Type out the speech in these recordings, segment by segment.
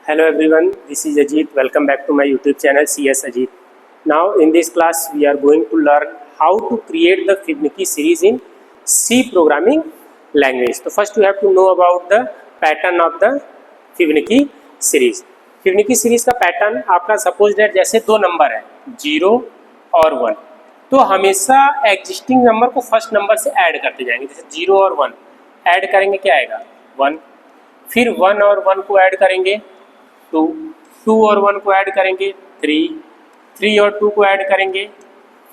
Hello everyone, this is Ajit. Welcome back to my YouTube channel CS Ajit. Now in this class we are going to learn how to create the Fibonacci series in C programming language. So first you have to know about the pattern of the Fibonacci series. Fibonacci series का pattern आपका suppose that जैसे दो number है 0 और 1, तो हमेशा existing number को first number से ऐड करते जाएंगे. जैसे 0 और 1 ऐड करेंगे क्या आएगा 1, फिर 1 और 1 को ऐड करेंगे 2, 2 और 1 को ऐड करेंगे 3, 3 और 2 को ऐड करेंगे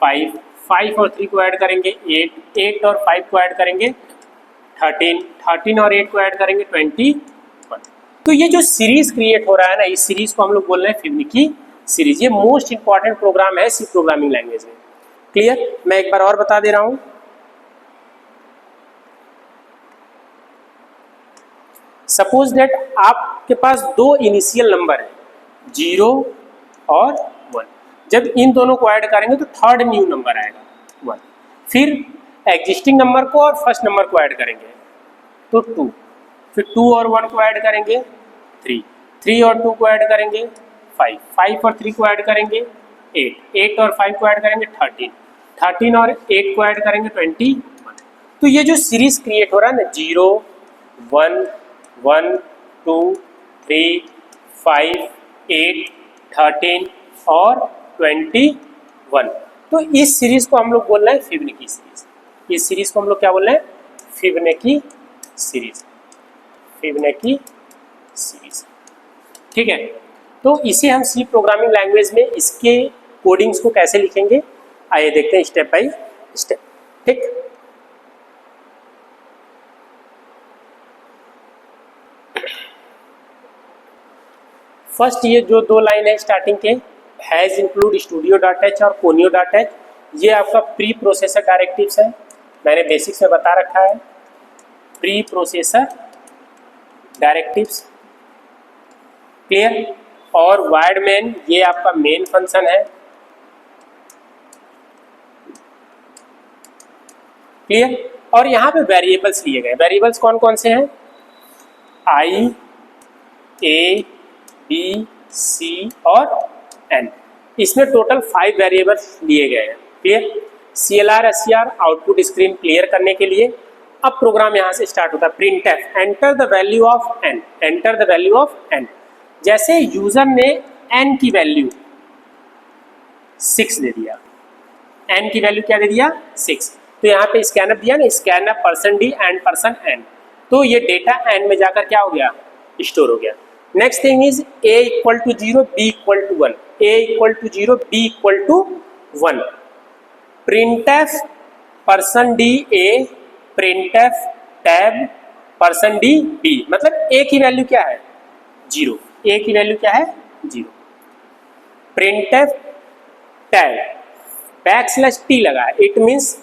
5, 5 और 3 को ऐड करेंगे 8, 8 और 5 को ऐड करेंगे 13, 13 और 8 को ऐड करेंगे 21. तो ये जो सीरीज क्रिएट हो रहा है ना, इस सीरीज को हम लोग बोल रहे हैं फिबोनाची सीरीज. ये मोस्ट इंपॉर्टेंट प्रोग्राम है सी प्रोग्रामिंग लैंग्वेज में. क्लियर? मैं एक बार और बता दे रहा हूँ. सपोज दैट आपके पास दो इनिशियल नंबर है 0 और 1. जब इन दोनों को ऐड करेंगे तो थर्ड न्यू नंबर आएगा 1. फिर एग्जिस्टिंग नंबर को और फर्स्ट नंबर को ऐड करेंगे तो 2, फिर 2 और 1 को ऐड करेंगे 3, 3 और 2 को ऐड करेंगे 5, 5 और 3 को ऐड करेंगे 8, 8 और 5 को ऐड करेंगे 13, 13 और 8 को ऐड करेंगे 21. तो ये जो सीरीज क्रिएट हो रहा है ना 0, 1, 1, 2, 3, 5, 8, 13 और 21. तो इस सीरीज को हम लोग बोल रहे हैं फिबोनाची सीरीज. इस सीरीज को हम लोग क्या बोल रहे हैं? Fibonacci series. Fibonacci series. ठीक है. तो इसे हम सी प्रोग्रामिंग लैंग्वेज में इसके कोडिंग्स को कैसे लिखेंगे आइए देखते हैं स्टेप बाय स्टेप. ठीक. फर्स्ट ये जो दो लाइन है स्टार्टिंग के has include studio dot H और कोनियो डॉट एच, ये आपका प्री प्रोसेसर डायरेक्टिव्स है. मैंने बेसिक्स में बता रखा है प्री प्रोसेसर डायरेक्टिव्स. क्लियर? और वायर्ड मेन ये आपका मेन फंक्शन है. क्लियर? और यहाँ पे वेरिएबल्स लिए गए. वेरिएबल्स कौन कौन से हैं? आई, ए, बी, सी और एन. इसमें टोटल 5 वेरिएबल्स लिए गए हैं. Clear? CLR SCR output screen clear करने के लिए. अब प्रोग्राम यहाँ से स्टार्ट होता है. Printf enter the value of n, enter the value of n. जैसे यूजर ने एन की वैल्यू 6 दे दिया, एन की वैल्यू क्या दे दिया 6, तो यहाँ पे स्कैनअप दिया ना, स्कैनअप %d एंड %n, तो ये डेटा एन में जाकर क्या हो गया स्टोर हो गया. Next thing is a equal to 0, b equal to 1, a equal to 0, b equal to 1. Printf %d a, प्रिंटफ टैब %d b. मतलब a की वैल्यू क्या है 0, a की वैल्यू क्या है 0. प्रिंटफ टैब \t लगा है, इट मीन्स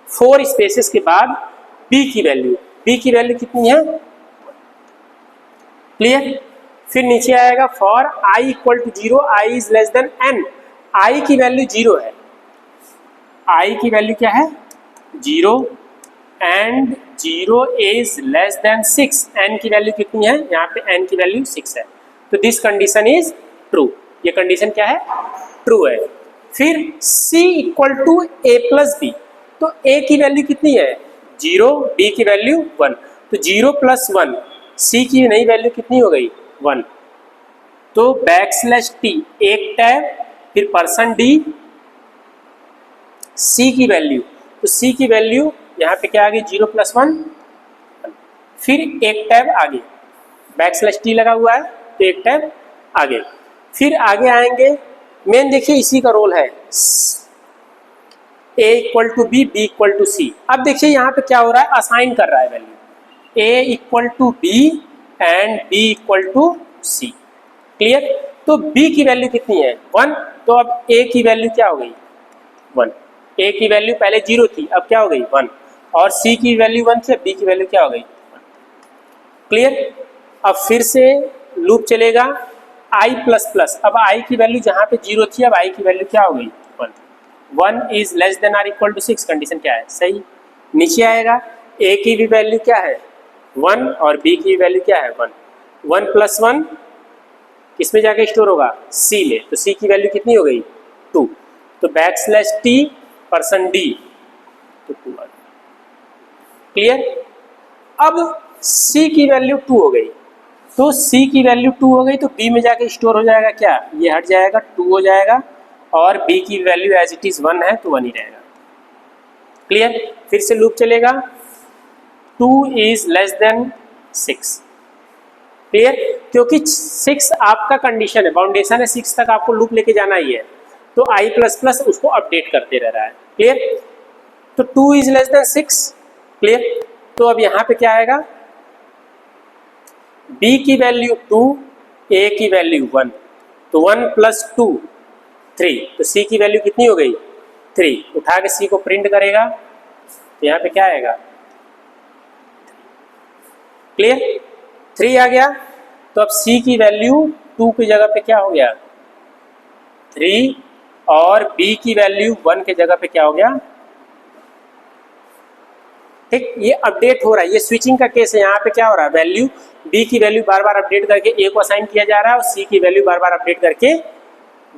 4 स्पेसेस के बाद b की वैल्यू कितनी है. क्लियर? फिर नीचे आएगा for i equal to 0, i is less than n. i की वैल्यू 0 है, i की वैल्यू क्या है 0 and 0 is less than 6. n की वैल्यू कितनी है? यहाँ पे n की वैल्यू 6 है. तो दिस कंडीशन इज ट्रू. ये कंडीशन क्या है? ट्रू है. फिर c equal to a plus b, तो a की वैल्यू कितनी है 0, b की वैल्यू 1, तो 0 प्लस 1, c की नई वैल्यू कितनी हो गई 1. तो \t एक टैब, फिर %d, c की वैल्यू, तो c की वैल्यू यहाँ पे क्या आ गई 0 प्लस 1, फिर एक टैब आगे \t लगा हुआ है तो एक टैब आगे. फिर आगे आएंगे मेन, देखिए इसी का रोल है a equal to b, b equal to c. अब देखिए यहाँ पे क्या हो रहा है, असाइन कर रहा है value a equal to b and b equal to c. Clear? तो b की वैल्यू कितनी है 1, तो अब a की वैल्यू क्या हो गई 1. a की वैल्यू पहले 0 थी, अब क्या हो गई 1, और c की वैल्यू 1 थी, अब b की वैल्यू क्या हो गई 1. क्लियर? अब फिर से लूप चलेगा i प्लस प्लस. अब i की वैल्यू जहाँ पे 0 थी, अब i की वैल्यू क्या हो गई 1. 1 is less than or equal to 6. Condition क्या है सही. नीचे आएगा a की भी वैल्यू क्या है 1 और b की वैल्यू क्या है 1. 1 प्लस 1 किस में जाके स्टोर होगा, सी में। तो सी की वैल्यू कितनी हो गई, 2। तो \t %d तो 2 आ गया। क्लियर। अब c की वैल्यू 2 हो गई, तो c की वैल्यू 2 हो गई तो b में जाके स्टोर हो जाएगा क्या, ये हट जाएगा, 2 हो जाएगा, और b की वैल्यू एज इट इज 1 है तो 1 ही रहेगा। क्लियर। फिर से लूप चलेगा, 2 इज लेस देन 6। क्लियर। क्योंकि 6 आपका कंडीशन है, बाउंडेशन है, 6 तक आपको लूप लेके जाना ही है, तो i++ उसको अपडेट करते रह रहा है। क्लियर। तो 2 इज लेस देन 6। क्लियर। तो अब यहाँ पे क्या आएगा, b की वैल्यू 2, a की वैल्यू 1, तो 1 + 2 3, तो c की वैल्यू कितनी हो गई, 3। उठा के c को प्रिंट करेगा तो यहाँ पे क्या आएगा, क्लियर, 3 आ गया। तो अब c की वैल्यू 2 की जगह पे क्या हो गया, 3, और b की वैल्यू 1 के जगह पे क्या हो गया। ठीक, ये अपडेट हो रहा है, ये स्विचिंग का केस है। यहाँ पे क्या हो रहा है, वैल्यू b की वैल्यू बार बार अपडेट करके a को असाइन किया जा रहा है, और c की वैल्यू बार बार अपडेट करके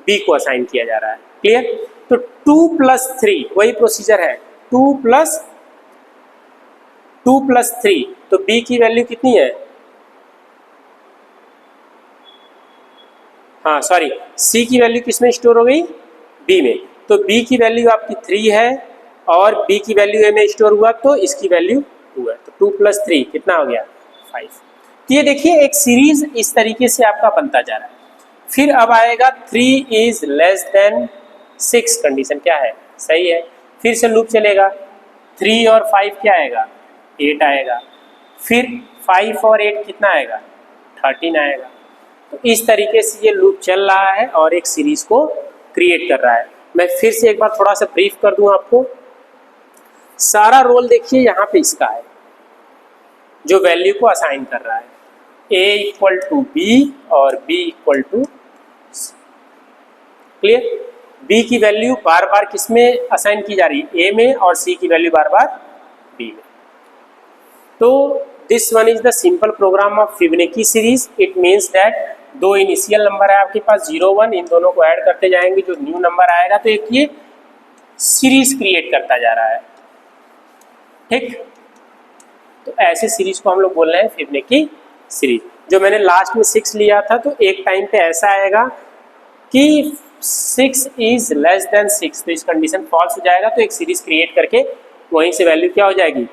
b को असाइन किया जा रहा है। क्लियर। तो 2 + 3 वही प्रोसीजर है, 2 + 3, तो b की वैल्यू कितनी है, हाँ सॉरी, c की वैल्यू किस में स्टोर हो गई, b में। तो b की वैल्यू आपकी 3 है, और b की वैल्यू a में स्टोर हुआ, तो इसकी वैल्यू 2 है। तो 2 + 3 कितना हो गया, 5। तो ये देखिए एक सीरीज इस तरीके से आपका बनता जा रहा है। फिर अब आएगा 3 इज लेस देन 6, कंडीशन क्या है, सही है। फिर से लूप चलेगा, 3 और 5 क्या आएगा, 8 आएगा। फिर 5 और 8 कितना आएगा, 13 आएगा। तो इस तरीके से ये लूप चल रहा है और एक सीरीज को क्रिएट कर रहा है। मैं फिर से एक बार थोड़ा सा ब्रीफ कर दूं आपको। सारा रोल देखिए यहाँ पे इसका है, जो वैल्यू को असाइन कर रहा है, a = b और b = c। क्लियर। b की वैल्यू बार बार किस में असाइन की जा रही है, a में, और c की वैल्यू बार बार b में। तो this one is the simple program of Fibonacci series. It means that 2 initial number है आपके पास 0 1, इन दोनों को ऐड करते जाएंगे, जो न्यू नंबर आएगा, तो एक ये सीरीज क्रिएट करता जा रहा है। ठीक, तो ऐसे सीरीज को हम लोग बोल रहे हैं फिबोनाची सीरीज। जो मैंने लास्ट में 6 लिया था, तो एक टाइम पे ऐसा आएगा कि 6 इज लेस देन 6, तो इस कंडीशन फॉल्स हो जाएगा, तो एक सीरीज क्रिएट करके वहीं से वैल्यू क्या हो जाएगी,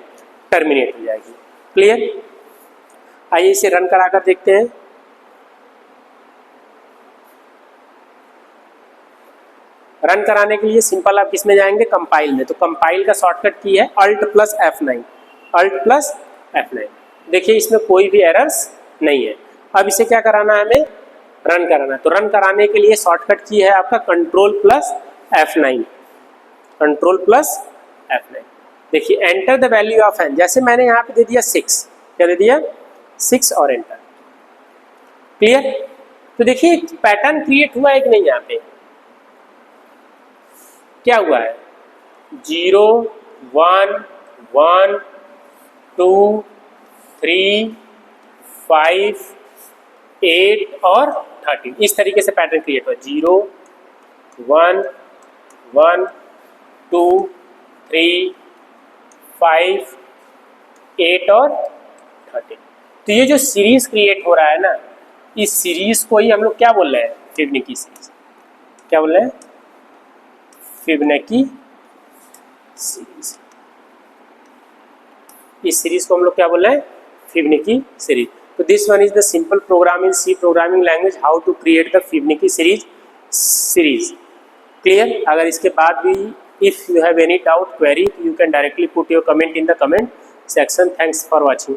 टर्मिनेट हो जाएगी। क्लियर। आइए इसे रन करा कर देखते हैं। रन कराने के लिए सिंपल आप किसमें जाएंगे, कंपाइल में। तो कंपाइल का शॉर्टकट की है Alt + F9, Alt + F9। देखिए इसमें कोई भी एरर्स नहीं है। अब इसे क्या कराना है, हमें रन कराना है। तो रन कराने के लिए शॉर्टकट की है आपका Ctrl + F9, Ctrl + F9। देखिए enter the value of n, जैसे मैंने यहाँ पे दे दिया 6, क्या दे दिया 6, और एंटर। क्लियर। तो देखिए पैटर्न क्रिएट हुआ है कि नहीं, यहाँ पे क्या हुआ है, 0 1 1 2 3 5 8 और 13, इस तरीके से पैटर्न क्रिएट हुआ, 0 1 1 2 3 5 8 और 13। तो ये जो सीरीज क्रिएट हो रहा है ना, इस सीरीज को ही हम लोग क्या बोल रहे हैं, फिबोनाची सीरीज। क्या बोल रहे हैं, फिबोनाची सीरीज। इस सीरीज को हम लोग क्या बोल रहे हैं, फिबोनाची सीरीज। तो this one is the simple program in C programming language, how to create the Fibonacci series. Clear. अगर इसके बाद भी if you have any doubt, query, you can directly put your comment in the comment section. Thanks for watching.